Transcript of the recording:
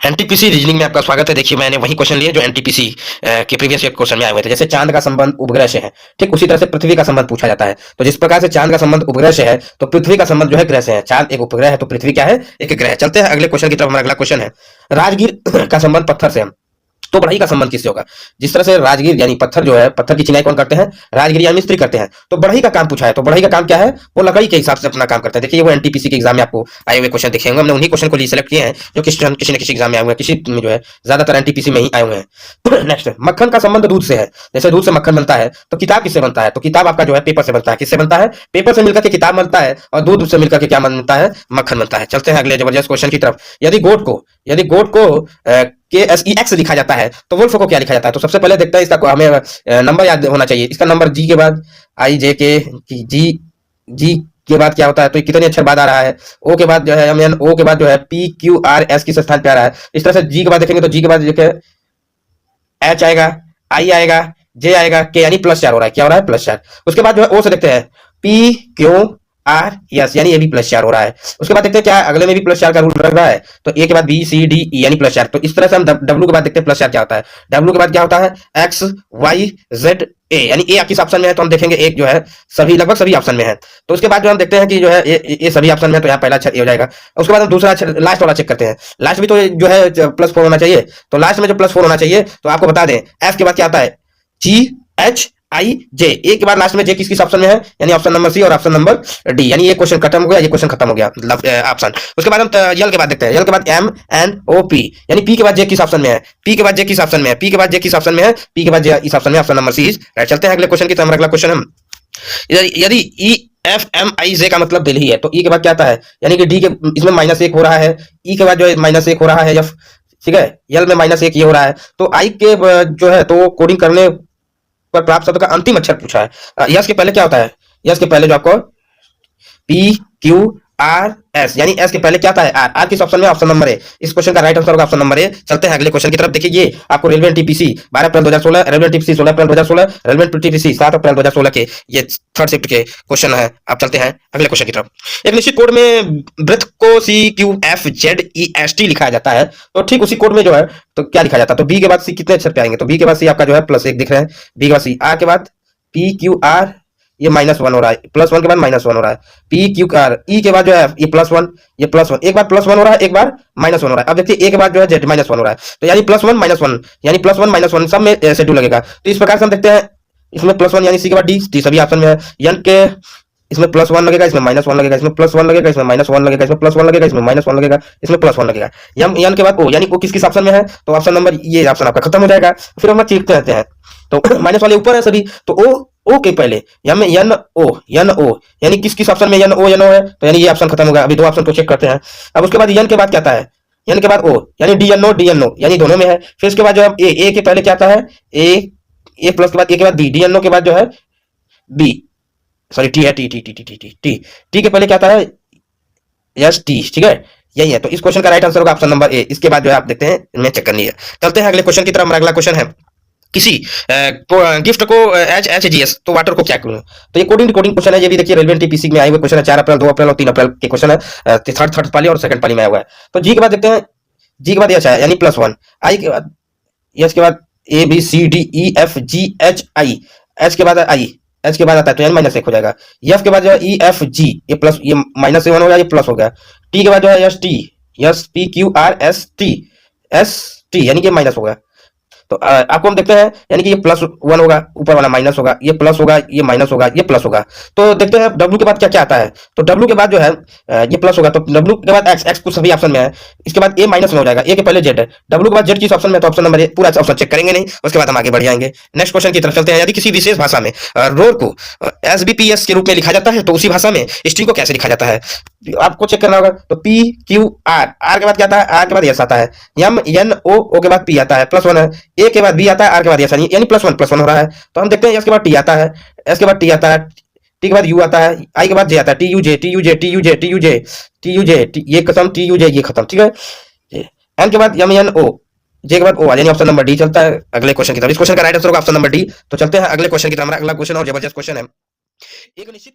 NTPC reasoning में आपका स्वागत है। देखिए मैंने वही क्वेश्चन लिए जो एनटीपीसी के प्रीवियस क्वेश्चन में आए हुए थे। जैसे चांद का संबंध उपग्रह से है, ठीक उसी तरह से पृथ्वी का संबंध पूछा जाता है। तो जिस प्रकार से चांद का संबंध उपग्रह से है, तो पृथ्वी का संबंध जो है ग्रह से है। चांद एक उपग्रह है तो पृथ्वी क्या है, एक ग्रह है। चलते हैं अगले क्वेश्चन की तरफ। हमारा अगला क्वेश्चन है, राजगीर का संबंध पत्थर से है, तो बढ़ई का संबंध किससे होगा। जिस तरह से राजगीर यानी पत्थर जो है, पत्थर की चिनाई कौन करते हैं, राजगीर या मिस्त्री करते हैं। तो बढ़ई का काम पूछा है, तो बढ़ई का काम क्या है, वो लकड़ी के हिसाब से अपना काम करते हैं। देखिए वो एनटीपीसी के एग्जाम में आपको आए हुए क्वेश्चन दिखेंगे। हमने उन्हीं क्वेश्चन को लिए सेलेक्ट किए हैं जो किसी न किसी एग्जाम में आए हुए हैं, किसी में जो है ज्यादातर एनटीपीसी में ही आए हुए हैं। नेक्स्ट, मक्खन का संबंध दूध से है। जैसे दूध से मक्खन बनता है, तो किताब किससे बनता है, तो किताब आपका जो है पेपर से बनता है। किससे बनता है, पेपर से मिलकर के किताब बनता है, और दूध से मिलकर के क्या बनता है, मक्खन बनता है। चलते हैं अगले जबरदस्त क्वेश्चन की तरफ। यदि गोट को के एस ई एक्स लिखा जाता है, तो वुल्फ को क्या लिखा जाता है। तो सबसे पहले देखते हैं, इसका हमें नंबर याद होना चाहिए। इसका नंबर जी के बाद आई जे के, जी जी के बाद क्या होता है, तो कितने अक्षर बाद आ रहा है। ओ के बाद जो है एम एन, ओ के बाद जो है पी क्यू आर एस किस स्थान पे आ रहा है। इस तरह से जी के बाद देखेंगे तो जी के बाद देखिए एच आएगा, आई आएगा, जे आएगा, के यानी +4 हो रहा है। क्या हो रहा है, +4। उसके बाद जो है ओ से देखते हैं पी क्यू आर यस, यानी ये भी +4 हो रहा है। उसके बाद देखते हैं क्या अगले में भी +4 का रूल लग रहा है, तो ए के बाद बी सी डी ई यानी +4। तो इस तरह से हम डब्ल्यू के बाद देखते हैं +4 क्या होता है। डब्ल्यू के बाद क्या होता है, एक्स वाई जेड ए, यानी ए किस ऑप्शन में है, तो हम देखेंगे एक जो है सभी लगभग सभी ऑप्शन में है। तो उसके बाद जो हम देखते हैं कि जो है ये सभी ऑप्शन में है, तो यहाँ पहला अक्षर ए हो जाएगा। उसके बाद हम दूसरा अक्षर लास्ट वाला चेक करते हैं। लास्ट भी तो जो है +4 होना चाहिए, तो लास्ट में जो +4 होना चाहिए, तो आपको बता दें एफ के बाद क्या आता है, जी एच आई जे। ए के बाद लास्ट में जे किस किस ऑप्शन में है, यानी ऑप्शन नंबर सी और ऑप्शन नंबर डी। यानी ये क्वेश्चन खत्म हो गया, ये क्वेश्चन खत्म हो गया मतलब ऑप्शन। उसके बाद हम यल के बाद देखते हैं। यल के बाद एम एन ओ पी, यानी पी के बाद जे किस ऑप्शन में है, पी के बाद जे किस ऑप्शन में है, पी के बाद जे किस ऑप्शन में है, पी के बाद जे इस ऑप्शन में, option number C is right. चलते हैं अगले क्वेश्चन की तरफ। अगला क्वेश्चन हम, यदि ई एफ एम आई जे का मतलब दिल्ली है, तो ई के बाद क्या आता है, यानी कि डी के इसमें -1 हो रहा है, ई के बाद जो है -1 हो रहा है, एफ ठीक है, यल में -1 ये हो रहा है। तो आई के जो है तो कोडिंग करने पर प्राप्त शब्द का अंतिम अक्षर पूछा है। यस के पहले क्या होता है, यस के पहले जो आपको पी क्यू आर एस, यानी एस के पहले क्या आता है, आर। आर किस ऑप्शन में, ऑप्शन नंबर ए। इस क्वेश्चन का राइट आंसर होगा ऑप्शन नंबर ए। चलते हैं अगले क्वेश्चन की तरफ। देखिए ये आपको रेलवे टीपीसी 12 अप्रैल 2016, रेलवे टीपीसी 16 अप्रैल 2016, रेलवे टीपीसी 7 अप्रैल 2016 के ये थर्ड शिफ्ट के क्वेश्चन है। आप चलते हैं अगले क्वेश्चन की तरफ। एक निश्चित कोड में वृत्त को C Q F Z E S T लिखा जाता है, तो ठीक उसी कोड में जो है तो क्या लिखा जाता है, तो बी के बाद सी कितने अक्षर पे आएंगे, तो बी के बाद सी आपका जो है +1 दिख रहा है, बी के बाद सी। आर के बाद पी क्यू आर, ये -1 हो रहा है, +1 के बाद -1 हो रहा है, पी क्यू आर। ई के बाद जो है ये +1, ये +1, एक बार +1 हो रहा है, एक बार -1 हो रहा है। अब देखिए ए के बाद जो है जेड -1 हो रहा है, तो यानी +1 -1, यानी +1 -1 सब में शेड्यूल लगेगा। तो इस प्रकार से हम देखते हैं, इसमें +1 यानी सी के बाद डी, डी सभी ऑप्शन में है। यन के इसमें +1 लगेगा, इसमें -1 लगेगा, इसमें +1 लगेगा, इसमें -1 लगेगा, इसमें +1 लगेगा, इसमें -1 लगेगा, इसमें +1 लगेगा। यन के बाद ओ, यानी ओ किस किस ऑप्शन में है, तो ऑप्शन नंबर ये ऑप्शन आपका खत्म हो जाएगा। फिर हम चीखते रहते हैं, तो माइनस वाले ऊपर है सभी, तो ओ के पहले एन ओ, यानी किस किस ऑप्शन में एन ओ है, तो यानी ये ऑप्शन खत्म होगा। अभी दो ऑप्शन को चेक करते हैं। अब उसके बाद एन के बाद क्या आता है, एन के बाद ओ, यानी डी एन ओ, यानी दोनों में है। फिर उसके बाद जो है ए के पहले क्या आता है, ए प्लस के बाद ए के बाद बी, डी एन ओ के बाद जो है बी, सॉरी टी है, टी के पहले क्या आता है, यस टी, ठीक है यही है। तो इस क्वेश्चन का राइट आंसर होगा ऑप्शन नंबर ए। इसके बाद जो है आप देखते हैं इनमें चेक करनी है। चलते हैं अगले क्वेश्चन की तरफ। अगला क्वेश्चन है, किसी गिफ्ट को एच जी एस, तो वाटर को क्या करूँ। तो ये कोडिंग क्वेश्चन है। ये भी देखिए रेलवे टीपीसी में आए हुए क्वेश्चन है। 4 अप्रैल, 2 अप्रैल और 3 अप्रैल के क्वेश्चन है। थर्ड पाली और सेकंड पाली में आया हुआ है। तो जी के बाद देखते हैं, जी के बाद एच है, यानी +1। आई के बाद एच के बाद A B C D E F G H I, H के बाद आई, एच के बाद आता है तो यानी -1 हो जाएगा। एफ के बाद जो है ई एफ जी, ये प्लस, ये -1 हो गया, ये प्लस हो गया। टी के बाद जो है S T, yes P Q R S T, यानी कि माइनस हो गया। तो आपको हम देखते हैं, यानी कि ये +1 होगा, ऊपर वाला माइनस होगा, ये प्लस होगा, ये माइनस होगा, ये प्लस होगा। तो देखते हैं डब्ल्यू के बाद क्या क्या आता है। तो डब्ल्यू के बाद जो है ये प्लस होगा, तो डब्ल्यू के बाद एक्स, एक्स कुछ सभी ऑप्शन में है। इसके बाद ए -में हो जाएगा, ए के पहले जेड है। डब्ल्यू के बाद जेड किस ऑप्शन में, तो ऑप्शन नंबर ए। पूरा ऑप्शन चेक करेंगे नहीं, उसके बाद हम आगे बढ़ जाएंगे। नेक्स्ट क्वेश्चन की तरफ चलते हैं। यदि किसी विशेष भाषा में रोर को एसबीपीएस के रूप में लिखा जाता है, तो उसी भाषा में स्ट्रिंग को कैसे लिखा जाता है, आपको चेक करना होगा। तो पी क्यू आर, आर के बाद क्या आता है, आर के बाद एस आता है। एम एन ओ के बाद पी आता है, +1 है। ए के बाद बी आता है, आर के बाद एस, यानी +1 हो रहा है। तो हम देखते हैं एस के बाद टी आता है, एस के बाद टी आता है, टी के बाद यू आता है, आई के बाद जे आता है, टी यू जे, ये खत्म, टी यू जे ये खत्म, ठीक है। एन के बाद एम एन ओ, जे के बाद ओ, यानी ऑप्शन नंबर डी चलता है अगले क्वेश्चन की तरफ। इस क्वेश्चन का राइट आंसर होगा ऑप्शन नंबर डी। तो चलते हैं अगले क्वेश्चन की तरफ। हमारा अगला क्वेश्चन और जबरदस्त क्वेश्चन है, एक निश्चित